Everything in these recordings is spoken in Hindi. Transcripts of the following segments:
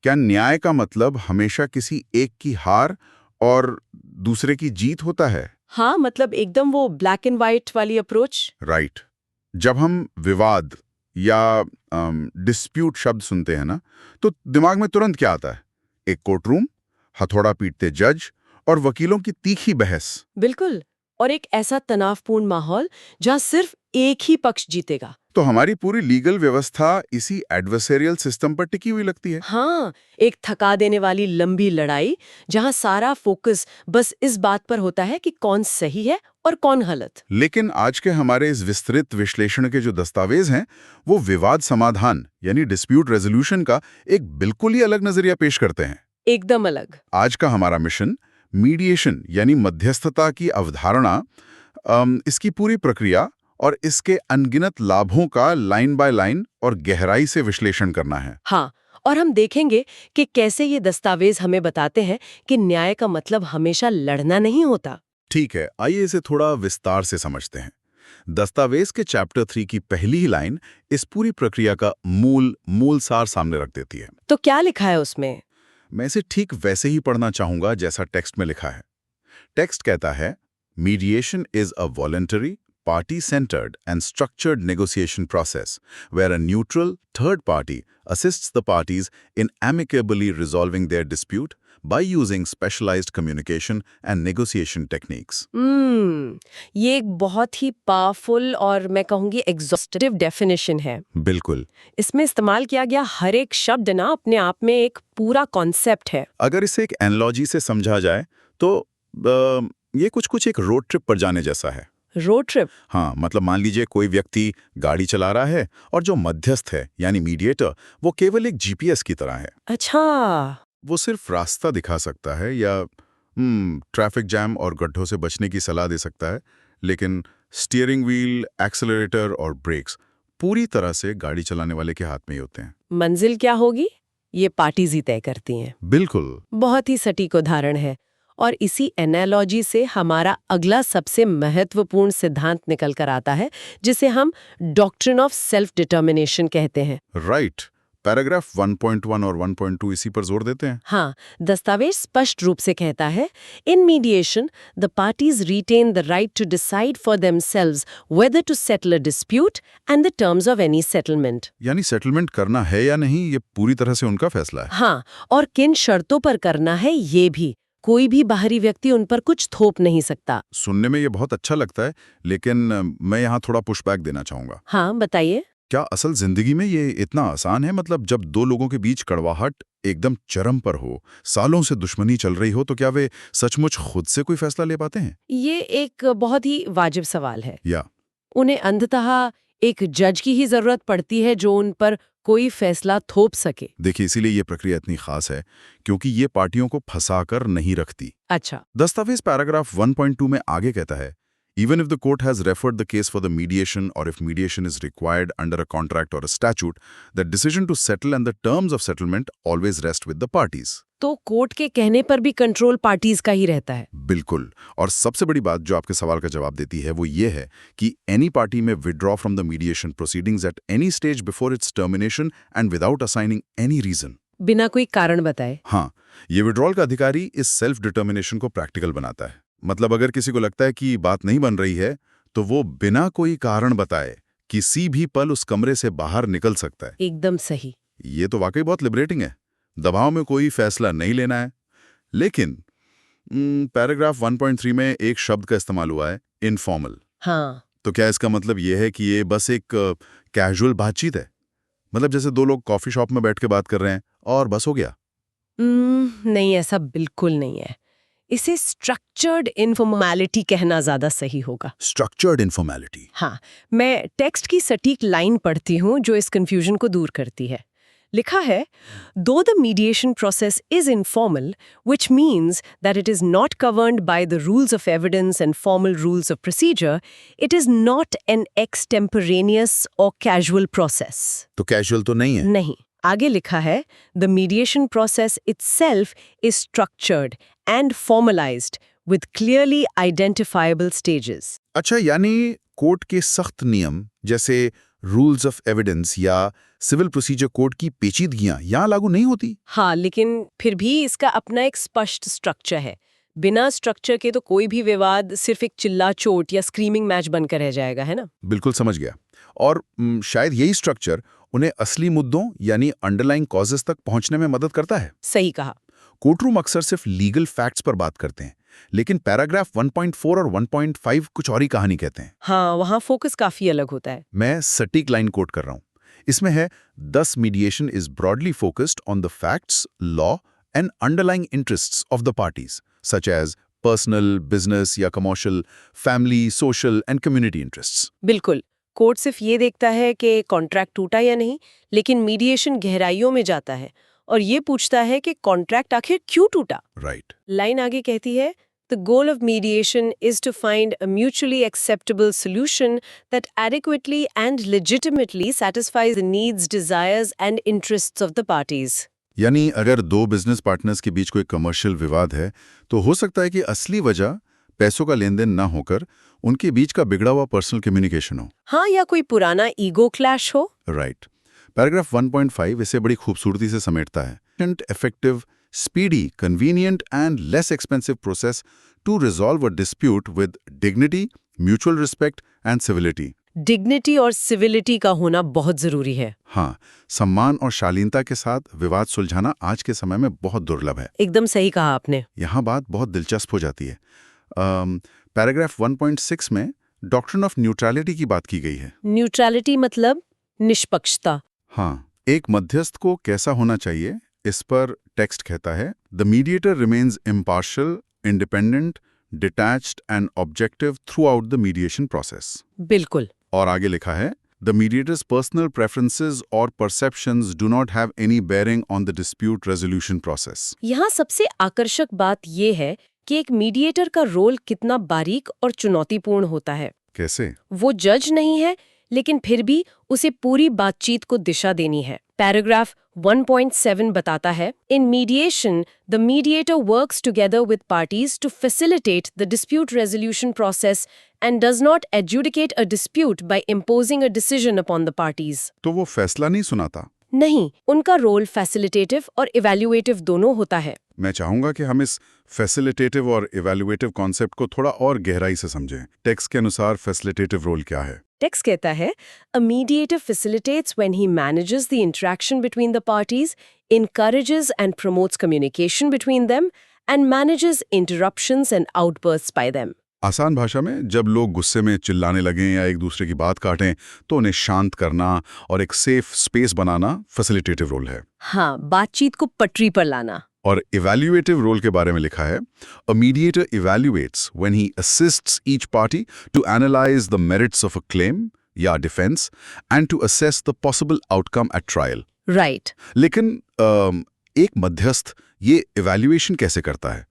क्या न्याय का मतलब हमेशा किसी एक की हार और दूसरे की जीत होता है? हाँ, मतलब एकदम वो ब्लैक एंड व्हाइट वाली अप्रोच। राइट। जब हम विवाद या डिस्प्यूट शब्द सुनते हैं ना, तो दिमाग में तुरंत क्या आता है? एक कोर्टरूम, हथौड़ा पीटते जज और वकीलों की तीखी बहस। बिल्कुल। और एक ऐसा तनावपूर्ण माहौल जहाँ सिर्फ एक ही पक्ष जीतेगा। तो हमारी पूरी लीगल व्यवस्था इसी एडवर्सेरियल सिस्टम पर टिकी हुई लगती है। हाँ, एक थका देने वाली लंबी लड़ाई जहाँ सारा फोकस बस इस बात पर होता है कि कौन सही है और कौन गलत। लेकिन आज के हमारे इस विस्तृत विश्लेषण के जो दस्तावेज हैं, वो विवाद समाधान यानी डिस्प्यूट रेजोल्यूशन का एक बिल्कुल ही अलग नजरिया पेश करते हैं। एकदम अलग। आज का हमारा मिशन मीडिएशन यानी मध्यस्थता की अवधारणा, इसकी पूरी प्रक्रिया और इसके अनगिनत लाभों का लाइन बाय लाइन और गहराई से विश्लेषण करना है। हाँ, और हम देखेंगे कि कैसे ये दस्तावेज हमें बताते हैं कि न्याय का मतलब हमेशा लड़ना नहीं होता। ठीक है, आइए इसे थोड़ा विस्तार से समझते हैं। दस्तावेज के चैप्टर 3 की पहली ही लाइन इस पूरी प्रक्रिया का मूल सार सामने रख देती है। तो क्या लिखा है उसमें? मैं इसे ठीक वैसे ही पढ़ना चाहूंगा जैसा टेक्स्ट में लिखा है। टेक्स्ट कहता है, mediation is a voluntary, party-centered and structured negotiation process where a neutral third party assists the parties in amicably resolving their dispute by using specialized communication and negotiation techniques. ये एक बहुत ही पावरफुल और मैं कहूँगी एग्जॉस्टिव डेफिनेशन है। बिल्कुल। इसमें इस्तेमाल किया गया हर एक शब्द ना अपने आप में एक पूरा कॉन्सेप्ट है। अगर इसे एक एनालॉजी से समझा जाए तो ये कुछ एक रोड ट्रिप पर जाने जैसा है। Road trip? हाँ, मतलब मान लीजिए कोई व्यक्ति गाड़ी चला रहा है और जो मध्यस्थ है यानी मीडिएटर, वो केवल एक जीपीएस की तरह है। अच्छा। वो सिर्फ रास्ता दिखा सकता है या ट्रैफिक जैम और गड्ढों से बचने की सलाह दे सकता है, लेकिन स्टीयरिंग व्हील, एक्सेलरेटर और ब्रेक्स पूरी तरह से गाड़ी चलाने वाले के हाथ में ही होते हैं। मंजिल क्या होगी, ये पार्टीज ही तय करती हैं। बिल्कुल। बहुत ही सटीक उदाहरण है। और इसी एनालॉजी से हमारा अगला सबसे महत्वपूर्ण सिद्धांत निकल कर आता है, जिसे हम डॉक्ट्रिन ऑफ सेल्फ डिटर्मिनेशन कहते हैं। राइट। पैराग्राफ 1.1 और 1.2 इसी पर जोर देते हैं। हाँ, दस्तावेज स्पष्ट रूप से कहता है, in mediation the parties retain the right to decide for themselves whether to settle a dispute and the terms of any settlement. यानी सेटलमेंट करना है या नहीं, ये पूरी तरह से उनका फैसला है। हाँ, और किन शर्तों पर करना है ये भी। कोई भी बाहरी व्यक्ति उन पर कुछ थोप नहीं सकता। सुनने में ये बहुत अच्छा लगता है, लेकिन मैं यहाँ थोड़ा पुशबैक देना चाहूंगा। हाँ, बताइए। क्या असल जिंदगी में ये इतना आसान है? मतलब जब दो लोगों के बीच कड़वाहट एकदम चरम पर हो, सालों से दुश्मनी चल रही हो, तो क्या वे सचमुच खुद से कोई फैसला ले पाते हैं? ये एक बहुत ही वाजिब सवाल है। या उन्हें अंततः एक जज की ही जरूरत पड़ती है जो उन पर कोई फैसला थोप सके। देखिए, इसीलिए ये प्रक्रिया इतनी खास है, क्योंकि ये पार्टियों को फंसाकर नहीं रखती। अच्छा। दस्तावेज पैराग्राफ 1.2 में आगे कहता है, even if the court has referred the case for the mediation or if mediation is required under a contract or a statute, the decision to settle and the terms of settlement always rest with the parties. तो कोर्ट के कहने पर भी कंट्रोल पार्टीज का ही रहता है। बिल्कुल। और सबसे बड़ी बात जो आपके सवाल का जवाब देती है वो ये है कि any party may withdraw from the mediation proceedings at any stage before its termination and without assigning any reason. बिना कोई कारण बताए। हाँ, ये विड्रॉल का अधिकारी इस सेल्फ डिटर्मिनेशन को प्रैक्टिकल बनाता है। मतलब अगर किसी को लगता है कि बात नहीं बन रही है, तो वो बिना कोई कारण बताए किसी भी पल उस कमरे से बाहर निकल सकता है। एकदम सही। ये तो वाकई बहुत लिबरेटिंग है। दबाव में कोई फैसला नहीं लेना है। लेकिन पैराग्राफ 1.3 में एक शब्द का इस्तेमाल हुआ है, इनफॉर्मल। हाँ। तो क्या इसका मतलब ये है कि ये बस एक कैजुअल बातचीत है? मतलब जैसे दो लोग कॉफी शॉप में बैठ के बात कर रहे हैं और बस हो गया? नहीं, ऐसा बिल्कुल नहीं है। इसे स्ट्रक्चर्ड इनफॉर्मेलिटी कहना ज्यादा सही होगा। स्ट्रक्चर्ड इनफॉर्मेलिटी। हाँ, मैं टेक्स्ट की सटीक लाइन पढ़ती हूँ जो इस कंफ्यूजन को दूर करती है। लिखा है, though the mediation process is informal, which means that it is not governed by the rules of evidence and formal rules of procedure, it is not an extemporaneous or casual process. तो कैजुअल तो नहीं है? नहीं। आगे लिखा है, the mediation process itself is structured and formalized with clearly identifiable stages. अच्छा, यानी कोर्ट के सख्त नियम जैसे रूल्स ऑफ एविडेंस या सिविल प्रोसीजर कोड की पेचीदगियां यहाँ लागू नहीं होती। हाँ, लेकिन फिर भी इसका अपना एक स्पष्ट स्ट्रक्चर है। बिना स्ट्रक्चर के तो कोई भी विवाद सिर्फ एक चिल्ला चोट या स्क्रीमिंग मैच बनकर रह जाएगा, है ना? बिल्कुल समझ गया। और शायद यही स्ट्रक्चर उन्हें असली मुद्दों यानी अंडरलाइंग कॉजेस तक पहुंचने में मदद करता है। सही कहा। कोर्टरूम अक्सर सिर्फ लीगल फैक्ट्स पर बात करते हैं, लेकिन पैराग्राफ 1.4 और 1.5 कुछ और ही कहानी कहते हैं। हाँ, वहाँ फोकस काफी अलग होता है। मैं सटीक लाइन कोट कर रहा हूं। इसमें है, thus mediation is broadly focused on the facts, law and underlying interests of the parties such as personal, business या commercial, family, social and community interests. बिल्कुल। कोर्ट सिर्फ ये देखता है कि कॉन्ट्रैक्ट टूटा या नहीं, लेकिन मीडिएशन गहराइयों में जाता है और ये पूछता है कि कॉन्ट्रैक्ट आखिर क्यों टूटा। राइट। लाइन आगे कहती है, The goal of mediation is to find a mutually acceptable solution that adequately and legitimately satisfies the needs, desires and interests of the parties. यानी अगर दो बिजनेस पार्टनर्स के बीच कोई कमर्शियल विवाद है, तो हो सकता है कि असली वजह पैसों का लेन देन न होकर उनके बीच का बिगड़ा हुआ पर्सनल कम्युनिकेशन हो। हाँ, या कोई पुराना ईगो क्लैश हो। राइट। पैराग्राफ 1.5 इसे बड़ी खूबसूरती से समेटता है। Effective, speedy, convenient and less expensive process to resolve a dispute with dignity, mutual respect and civility. Dignity और सिविलिटी का होना बहुत जरूरी है। हाँ, सम्मान और शालीनता के साथ विवाद सुलझाना आज के समय में बहुत दुर्लभ है। एकदम सही कहा आपने। यहाँ बात बहुत दिलचस्प हो जाती है। पैराग्राफ 1.6 में डॉक्ट्रिन ऑफ न्यूट्रलिटी की बात की गई है। न्यूट्रलिटी मतलब निष्पक्षता। हाँ, एक मध्यस्थ को कैसा होना चाहिए, इस पर टेक्स्ट कहता है, the mediator remains impartial, independent, detached and objective through out the mediation process. बिल्कुल। और आगे लिखा है, द मीडिएटर्स पर्सनल प्रेफरेंसेस और perceptions do not have any bearing on the dispute resolution process. यहाँ सबसे आकर्षक बात ये है कि एक मीडिएटर का रोल कितना बारीक और चुनौतीपूर्ण होता है। कैसे? वो जज नहीं है, लेकिन फिर भी उसे पूरी बातचीत को दिशा देनी है। पैराग्राफ 1.7 बताता है, in mediation the mediator works together with parties to facilitate the dispute resolution process and does not adjudicate a dispute by imposing a decision upon the parties. तो वो फैसला नहीं सुनाता? नहीं, उनका रोल फैसिलिटेटिव और इवैल्यूएटिव दोनों होता है। मैं चाहूंगा कि हम इस फैसिलिटेटिव और इवैल्यूएटिव कॉन्सेप्ट को थोड़ा और गहराई से समझें। टेक्स्ट के अनुसार फैसिलिटेटिव रोल क्या है? टेक्स्ट कहता है, a mediator facilitates when he manages the interaction between the parties, encourages and promotes communication between them, and manages interruptions and outbursts by them. आसान भाषा में, जब लोग गुस्से में चिल्लाने लगें या एक दूसरे की बात काटें, तो उन्हें शांत करना और एक सेफ स्पेस बनाना फैसिलिटेटिव रोल है। हाँ, बातचीत को पटरी पर लाना। और इवैल्यूएटिव रोल के बारे में लिखा है, a mediator evaluates when he assists each party to analyse the merits of a claim या defence and to assess the possible outcome at trial. Right. लेकिन एक मध्यस्थ ये इवैल्यूएशन कैसे करता है?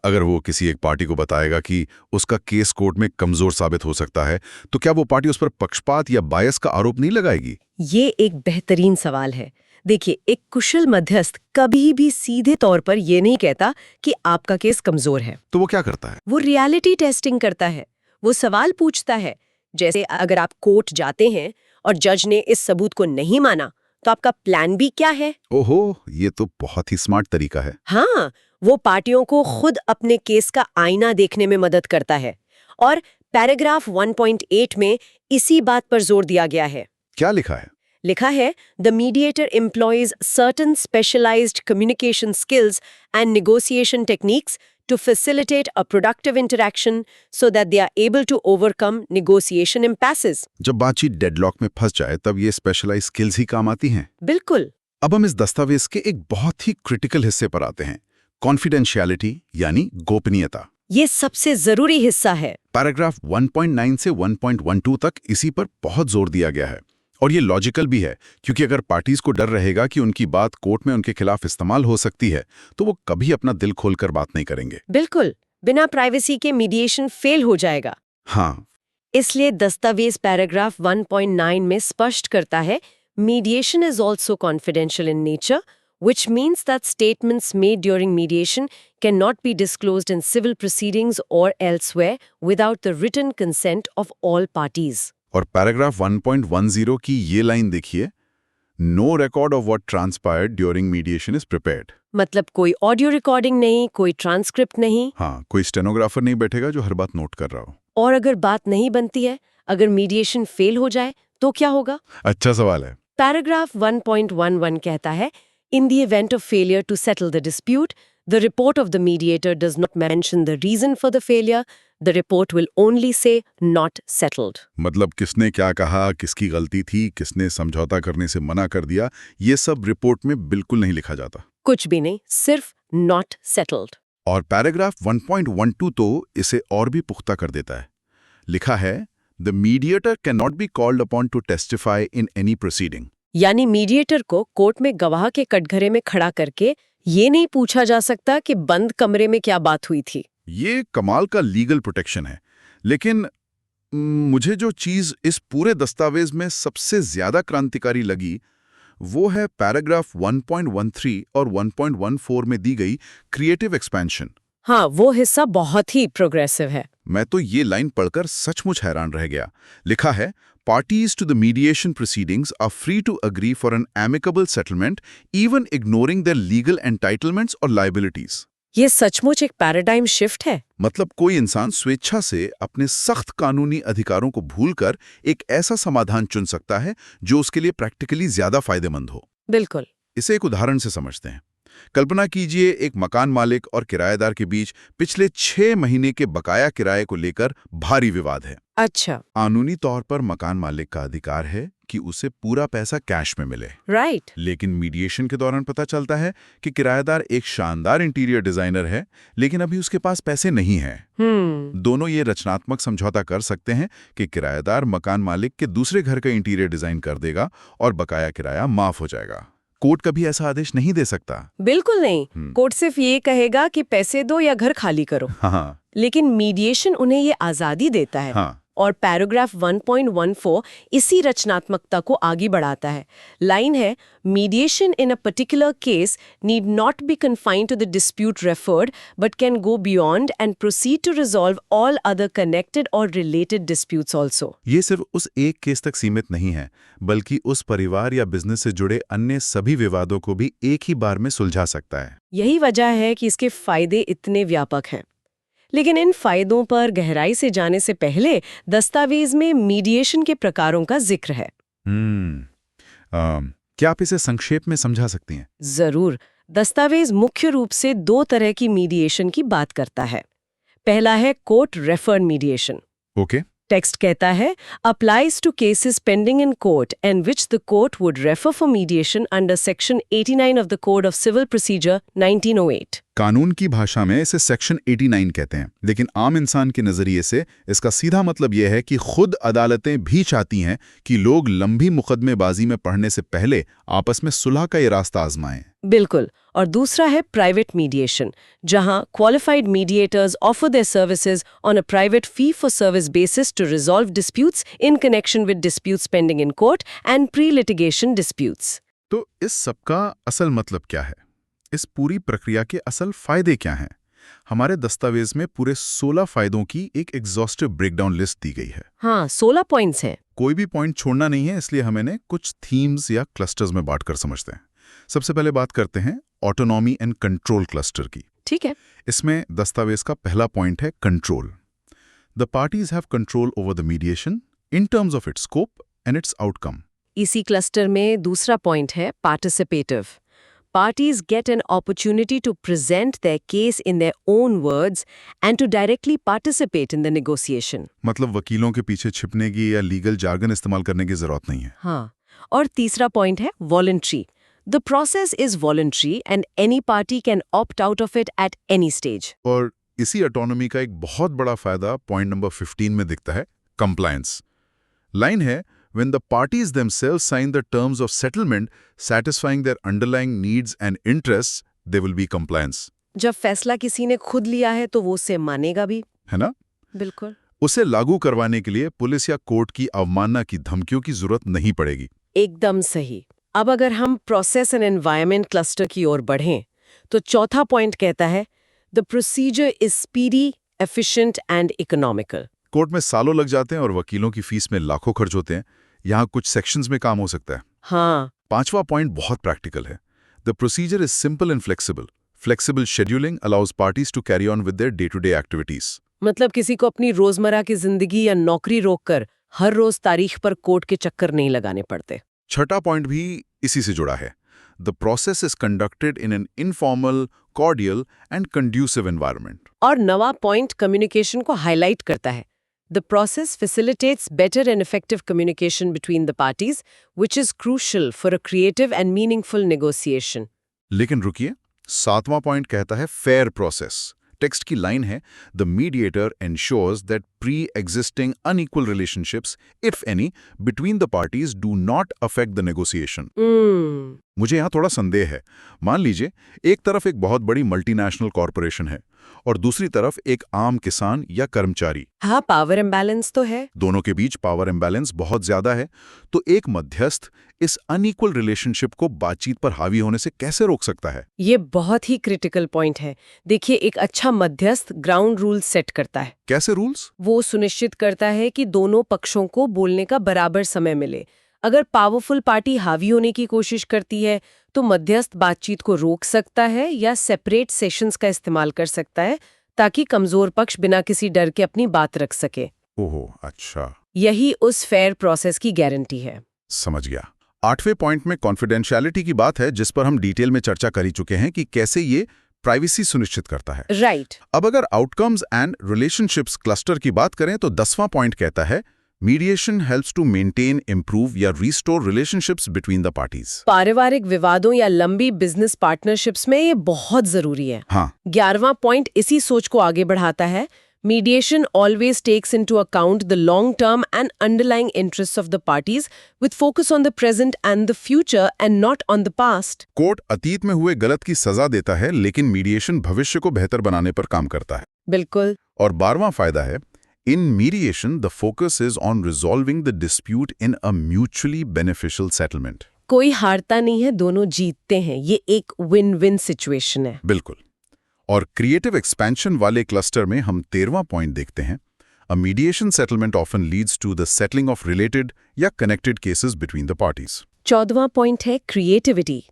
अगर वो किसी एक पार्टी को बताएगा कि उसका केस कोर्ट में कमजोर साबित हो सकता है, तो क्या वो पार्टी उस पर पक्षपात या बायस का आरोप नहीं लगाएगी? ये एक बेहतरीन सवाल है। देखिए, एक कुशल मध्यस्थ कभी भी सीधे तौर पर ये नहीं कहता कि आपका केस कमजोर है। तो वो क्या करता है? वो रियलिटी टेस्टिंग करता है। वो सवाल पूछता है, जैसे अगर आप कोर्ट जाते हैं और जज ने इस सबूत को नहीं माना, तो आपका प्लान बी क्या है? ओहो, ये तो बहुत ही स्मार्ट तरीका है। हाँ, वो पार्टियों को खुद अपने केस का आईना देखने में मदद करता है। और पैराग्राफ 1.8 में इसी बात पर जोर दिया गया है। क्या लिखा है? लिखा है, the mediator employs certain specialized communication skills and negotiation techniques to facilitate a productive interaction so that they are able to overcome negotiation impasses. जब बातचीत डेडलॉक में फंस जाए, तब ये स्पेशलाइज्ड स्किल्स ही काम आती हैं। बिल्कुल। अब हम इस दस्तावेज के एक बहुत ही क्रिटिकल हिस्से पर आते हैं, कॉन्फिडेंशियलिटी यानी गोपनीयता। ये सबसे जरूरी हिस्सा है। पैराग्राफ 1.9 से 1.12 तक इसी पर बहुत जोर दिया गया है। और ये लॉजिकल भी है, क्योंकि अगर पार्टीज को डर रहेगा कि उनकी बात कोर्ट में उनके खिलाफ इस्तेमाल हो सकती है, तो वो कभी अपना दिल खोलकर बात नहीं करेंगे। बिल्कुल, बिना प्राइवेसी के मीडिएशन फेल हो जाएगा। हाँ, इसलिए दस्तावेज पैराग्राफ 1.9 में स्पष्ट करता है, mediation is also confidential in nature, which means that statements made during mediation cannot be disclosed in civil proceedings or elsewhere without the written consent of all parties. और पैराग्राफ 1.10 की ये लाइन देखिए, No record of what transpired during mediation is prepared. मतलब कोई ऑडियो रिकॉर्डिंग नहीं, कोई ट्रांसक्रिप्ट नहीं, हाँ, कोई स्टेनोग्राफर नहीं बैठेगा जो हर बात नोट कर रहा हो। और अगर बात नहीं बनती है, अगर मीडिएशन फेल हो जाए तो क्या होगा? अच्छा सवाल है। पैराग्राफ 1.11 कहता है, In the event of failure to settle the dispute, the report of the mediator does not mention the reason for the failure. The report will only say not settled. मतलब किसने क्या कहा, किसकी गलती थी, किसने समझौता करने से मना कर दिया, ये सब रिपोर्ट में बिल्कुल नहीं लिखा जाता। कुछ भी नहीं, सिर्फ not settled. और पैराग्राफ 1.12 तो इसे और भी पुख्ता कर देता है। लिखा है, The mediator cannot be called upon to testify in any proceeding. यानी मीडिएटर को कोर्ट में गवाह के कटघरे में खड़ा करके ये नहीं पूछा जा सकता कि बंद कमरे में क्या बात हुई थी। ये कमाल का लीगल प्रोटेक्शन है। लेकिन मुझे जो चीज़ इस पूरे दस्तावेज में सबसे ज़्यादा क्रांतिकारी लगी, वो है पैराग्राफ 1.13 और 1.14 में दी गई क्रिएटिव एक्सपेंशन। हाँ, वो हिस्सा बहुत ही प्रोग्रेसिव है। मैं तो ये लाइन पढ़कर सचमुच हैरान रह गया। लिखा है, Parties to the mediation proceedings are free to agree for an amicable settlement, even ignoring their legal entitlements or liabilities. ये सचमुच एक पैराडाइम शिफ्ट है। मतलब कोई इंसान स्वेच्छा से अपने सख्त कानूनी अधिकारों को भूलकर एक ऐसा समाधान चुन सकता है जो उसके लिए प्रैक्टिकली ज्यादा फायदेमंद हो। बिल्कुल। इसे एक उदाहरण से समझते हैं। कल्पना कीजिए, एक मकान मालिक और किराएदार के बीच पिछले 6 महीने के बकाया किराए को लेकर भारी विवाद है। अच्छा। कानूनी तौर पर मकान मालिक का अधिकार है कि उसे पूरा पैसा कैश में मिले। राइट। लेकिन मीडिएशन के दौरान पता चलता है कि किराएदार एक शानदार इंटीरियर डिजाइनर है, लेकिन अभी उसके पास पैसे नहीं हैं। दोनों ये रचनात्मक समझौता कर सकते हैं कि किराएदार मकान मालिक के दूसरे घर का इंटीरियर डिजाइन कर देगा और बकाया किराया माफ हो जाएगा। कोर्ट कभी ऐसा आदेश नहीं दे सकता। बिल्कुल नहीं। कोर्ट सिर्फ ये कहेगा कि पैसे दो या घर खाली करो। हाँ। लेकिन मीडिएशन उन्हें ये आजादी देता है। हाँ। और पैराग्राफ 1.14 इसी रचनात्मकता को आगे बढ़ाता है। लाइन है, mediation in a particular case need not be confined to the dispute referred but can go beyond and proceed to resolve all other connected और रिलेटेड डिस्प्यूट्स ऑल्सो। ये सिर्फ उस एक केस तक सीमित नहीं है, बल्कि उस परिवार या बिजनेस से जुड़े अन्य सभी विवादों को भी एक ही बार में सुलझा सकता है। यही वजह है कि इसके फायदे इतने व्यापक हैं। लेकिन इन फायदों पर गहराई से जाने से पहले दस्तावेज में मीडिएशन के प्रकारों का जिक्र है। क्या आप इसे संक्षेप में समझा सकती हैं? जरूर। दस्तावेज मुख्य रूप से 2 तरह की मीडिएशन की बात करता है। पहला है court referred mediation. Okay. Text कहता है, applies to cases pending in court and which the court would refer for mediation under section 89 of the Code of Civil Procedure 1908. कानून की भाषा में इसे सेक्शन 89 कहते हैं, लेकिन आम इंसान के नजरिए से इसका सीधा मतलब यह है कि खुद अदालतें भी चाहती हैं कि लोग लंबी मुकदमेबाजी में पड़ने से पहले आपस में सुलह का ये रास्ता आजमाएं। बिल्कुल। और दूसरा है प्राइवेट मीडिएशन, जहां qualified mediators offer their services on a private fee for service basis to resolve disputes in connection with disputes pending in court and pre litigation disputes. तो इस सबका असल मतलब क्या है? इस पूरी प्रक्रिया के असल फायदे क्या हैं? हमारे दस्तावेज में पूरे 16 फायदों की एक एग्जॉस्टिव ब्रेकडाउन लिस्ट दी गई है। हाँ, 16 पॉइंट्स हैं। कोई भी पॉइंट छोड़ना नहीं है, इसलिए हम इन्हें कुछ थीम्स या क्लस्टर्स में बांटकर समझते हैं। सबसे पहले बात करते हैं ऑटोनॉमी एंड कंट्रोल क्लस्टर की। ठीक है। इसमें दस्तावेज का पहला पॉइंट है control. The parties have control over the mediation in terms of its scope and it's outcome. इसी क्लस्टर में दूसरा पॉइंट है participative. Parties get an opportunity to present their case in their own words and to directly participate in the negotiation. मतलब वकीलों के पीछे छिपने की या लीगल जार्गन इस्तेमाल करने की जरूरत नहीं है। हाँ। और तीसरा पॉइंट है voluntary. The process is voluntary and any party can opt out of it at any stage. और इसी ऑटोनॉमी का एक बहुत बड़ा फायदा पॉइंट नंबर 15 में दिखता है, कंप्लायंस। लाइन है, when the parties themselves sign the terms of settlement satisfying their underlying needs and interests, there will be compliance. जब फैसला किसी ने खुद लिया है तो वो उसे मानेगा भी, है ना? बिल्कुल। उसे लागू करवाने के लिए पुलिस या कोर्ट की अवमानना की धमकियों की जरूरत नहीं पड़ेगी। एकदम सही। अब अगर हम प्रोसेस एंड एनवायरनमेंट क्लस्टर की ओर बढ़ें, तो चौथा पॉइंट कहता है, the procedure is speedy, efficient and economical. Court में सालों लग जाते हैं और वकीलों की फीस में लाखों खर्च होते हैं। यहाँ कुछ सेक्शंस में काम हो सकता है। हाँ, 5वां पॉइंट बहुत प्रैक्टिकल है। The procedure is simple and flexible. Flexible scheduling allows parties to carry on with their day to day activities. मतलब किसी को अपनी रोजमर्रा की जिंदगी या नौकरी रोककर हर रोज तारीख पर कोर्ट के चक्कर नहीं लगाने पड़ते। छठा पॉइंट भी इसी से जुड़ा है। The process is conducted in an informal, cordial and conducive environment. और नवा पॉइंट कम्युनिकेशन को हाईलाइट करता है। The process facilitates better and effective communication between the parties, which is crucial for a creative and meaningful negotiation. लेकिन रुकिए, 7वां पॉइंट कहता है फेयर प्रोसेस। टेक्स्ट की लाइन है, the mediator ensures that pre-existing unequal relationships, if any, between the parties do not affect the negotiation. मुझे यहाँ थोड़ा संदेह है। मान लीजिए एक तरफ एक बहुत बड़ी मल्टीनेशनल कॉरपोरेशन है और दूसरी तरफ एक आम किसान या कर्मचारी। हाँ, पावर इम्बैलेंस तो है। दोनों के बीच पावर इम्बैलेंस बहुत ज्यादा है, तो एक मध्यस्थ इस अनइक्वल रिलेशनशिप को बातचीत पर हावी होने से कैसे रोक सकता है? ये बहुत ही क्रिटिकल पॉइंट है। देखिए, एक अच्छा मध्यस्थ ग्राउंड रूल्स सेट करता है। कैसे रूल्स? वो सुनिश्चित करता है कि दोनों पक्षों को बोलने का बराबर समय मिले। अगर पावरफुल पार्टी हावी होने की कोशिश करती है तो मध्यस्थ बातचीत को रोक सकता है या सेपरेट सेशंस का इस्तेमाल कर सकता है ताकि कमजोर पक्ष बिना किसी डर के अपनी बात रख सके। ओहो, अच्छा। यही उस फेयर प्रोसेस की गारंटी है। समझ गया। 8वें पॉइंट में कॉन्फिडेंशियलिटी की बात है, जिस पर हम डिटेल में चर्चा कर ही चुके हैं कि कैसे ये प्राइवेसी सुनिश्चित करता है। राइट। अब अगर आउटकम्स एंड रिलेशनशिप्स क्लस्टर की बात करें तो 10वां पॉइंट कहता है mediation helps to maintain, improve या restore relationships between the parties. पारिवारिक विवादों या लंबी बिजनेस पार्टनरशिप्स में ये बहुत जरूरी है। हाँ। 11वां पॉइंट इसी सोच को आगे बढ़ाता है। Mediation always takes into account the long-term and underlying interests of the parties with focus on the present and the future and not on the past. Court अतीत में हुए गलत की सजा देता है, लेकिन मीडिएशन भविष्य को बेहतर बनाने पर काम करता है। बिल्कुल। और 12वां फायदा है, in mediation the focus is on resolving the dispute in a mutually beneficial settlement. कोई हारता नहीं है, दोनों जीतते हैं। ये एक विन विन सिचुएशन है। बिल्कुल। और क्रिएटिव एक्सपेंशन वाले क्लस्टर में हम 13वां पॉइंट देखते हैं, a mediation settlement often leads to the settling of related या connected cases between the parties. 14वां पॉइंट है creativity.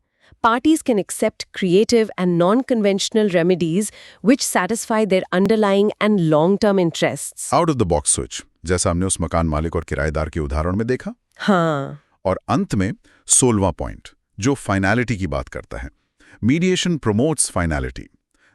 Parties can accept creative and non-conventional remedies which satisfy their underlying and long-term interests. Out of the box switch, जैसा हमने उस मकान मालिक और किराएदार के उदाहरण में देखा। हाँ। और अंत में 16वां पॉइंट, जो फाइनैलिटी की बात करता है, mediation promotes finality.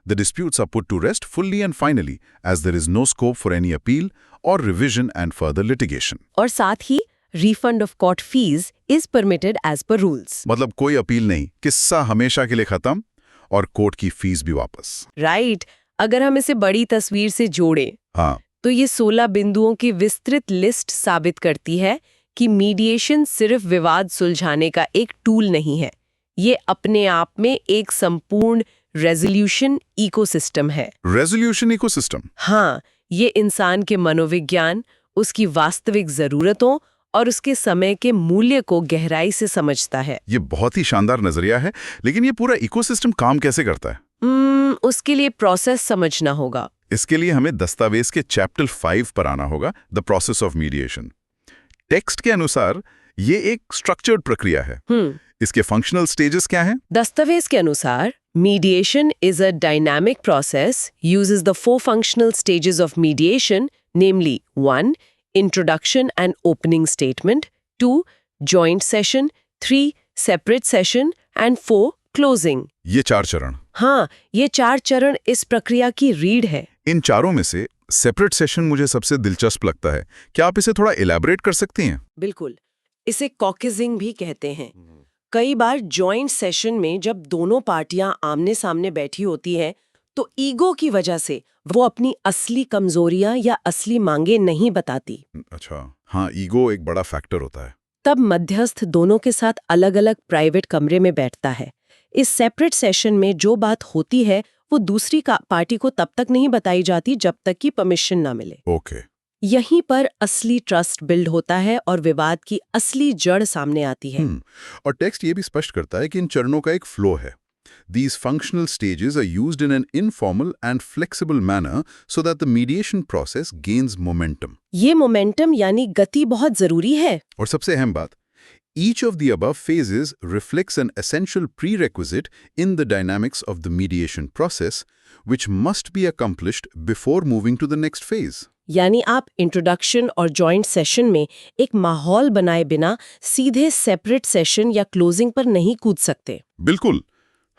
The disputes are put to rest fully and finally, as there is no scope for any appeal or revision and further litigation. और साथ ही refund of court fees is permitted as per rules. मतलब कोई अपील नहीं, किस्सा हमेशा के लिए खत्म और कोर्ट की फीस भी वापस। राइट। अगर हम इसे बड़ी तस्वीर से जोड़ें, हाँ, तो ये 16 बिंदुओं की विस्तृत लिस्ट साबित करती है कि मीडिएशन सिर्फ विवाद सुलझाने का एक टूल नहीं है। ये अपने आप में एक संपूर्ण रेजोल्यूशन इकोसिस्टम है। Resolution ecosystem? हाँ, ये इंसान के मनोविज्ञान, उसकी वास्तविक जरूरतों और उसके समय के मूल्य को गहराई से समझता है। ये बहुत ही शानदार नजरिया है, लेकिन ये पूरा इकोसिस्टम काम कैसे करता है? उसके लिए प्रोसेस समझना होगा। इसके लिए हमें दस्तावेज के चैप्टर 5 पर आना होगा, the process of mediation. Text के अनुसार ये एक स्ट्रक्चर्ड प्रक्रिया है। इसके फंक्शनल स्टेजेस क्या हैं? दस्तावेज के अनुसार mediation is a dynamic process, uses the 4 functional stages of mediation, namely 1. Introduction and opening statement, 2. Joint session, 3. Separate session, and 4. Closing. ये 4 चरण। हाँ, ये 4 चरण इस प्रक्रिया की रीढ़ है। इन चारों में से सेपरेट सेशन मुझे सबसे दिलचस्प लगता है। क्या आप इसे थोड़ा इलैबोरेट कर सकती हैं? बिल्कुल। इसे कॉकेजिंग भी कहते हैं। कई बार जॉइंट सेशन में जब दोनों पार्टियां आमने सामने बैठी होती हैं, तो ईगो की वजह से वो अपनी असली कमजोरियां या असली मांगे नहीं बताती। अच्छा, हाँ, ईगो एक बड़ा फैक्टर होता है। तब मध्यस्थ दोनों के साथ अलग-अलग प्राइवेट कमरे में बैठता है। इस सेपरेट सेशन में जो बात होती है वो दूसरी पार्टी को तब तक नहीं बताई जाती जब तक कि परमिशन ना मिले। ओके। यहीं पर असली ट्रस्ट बिल्ड होता है और विवाद की असली जड़ सामने आती है। और टेक्स्ट ये भी स्पष्ट करता है कि इन चरणों का एक फ्लो है। These functional stages are used in an informal and flexible manner so that the mediation process gains momentum. ये मोमेंटम यानी गति बहुत जरूरी है। और सबसे अहम बात, Each of the above phases reflects an essential prerequisite in the dynamics of the mediation process, which must be accomplished before moving to the next phase. यानी आप इंट्रोडक्शन और जॉइंट सेशन में एक माहौल बनाए बिना सीधे सेपरेट सेशन या क्लोजिंग पर नहीं कूद सकते। बिल्कुल,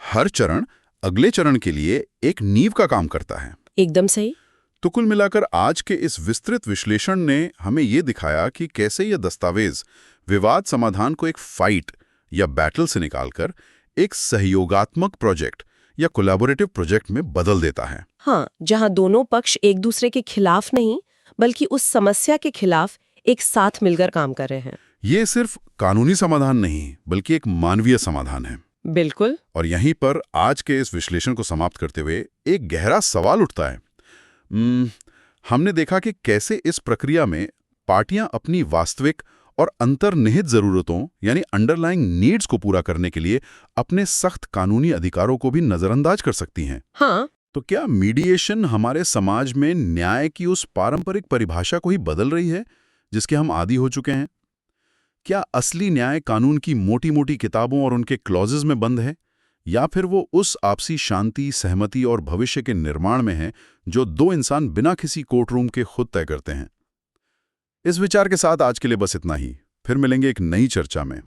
हर चरण अगले चरण के लिए एक नींव का काम करता है। एकदम सही। तो कुल मिलाकर आज के इस विस्तृत विश्लेषण ने हमें ये दिखाया कि कैसे यह दस्तावेज विवाद समाधान को एक फाइट या बैटल से निकालकर एक सहयोगात्मक प्रोजेक्ट या कोलैबोरेटिव प्रोजेक्ट में बदल देता है। हाँ, जहाँ दोनों पक्ष एक दूसरे के खिलाफ नहीं बल्कि उस समस्या के खिलाफ एक साथ मिलकर काम कर रहे हैं। ये सिर्फ कानूनी समाधान नहीं बल्कि एक मानवीय समाधान है। बिल्कुल। और यहीं पर आज के इस विश्लेषण को समाप्त करते हुए एक गहरा सवाल उठता है। हमने देखा कि कैसे इस प्रक्रिया में पार्टियां अपनी वास्तविक और अंतर्निहित जरूरतों यानी अंडरलाइंग नीड्स को पूरा करने के लिए अपने सख्त कानूनी अधिकारों को भी नजरअंदाज कर सकती हैं। हाँ। तो क्या मीडिएशन हमारे समाज में न्याय की उस पारंपरिक परिभाषा को ही बदल रही है जिसके हम आदी हो चुके हैं? क्या असली न्याय कानून की मोटी मोटी किताबों और उनके क्लॉजेज में बंद है, या फिर वो उस आपसी शांति, सहमति और भविष्य के निर्माण में है जो दो इंसान बिना किसी कोर्ट रूम के खुद तय करते हैं? इस विचार के साथ आज के लिए बस इतना ही। फिर मिलेंगे एक नई चर्चा में।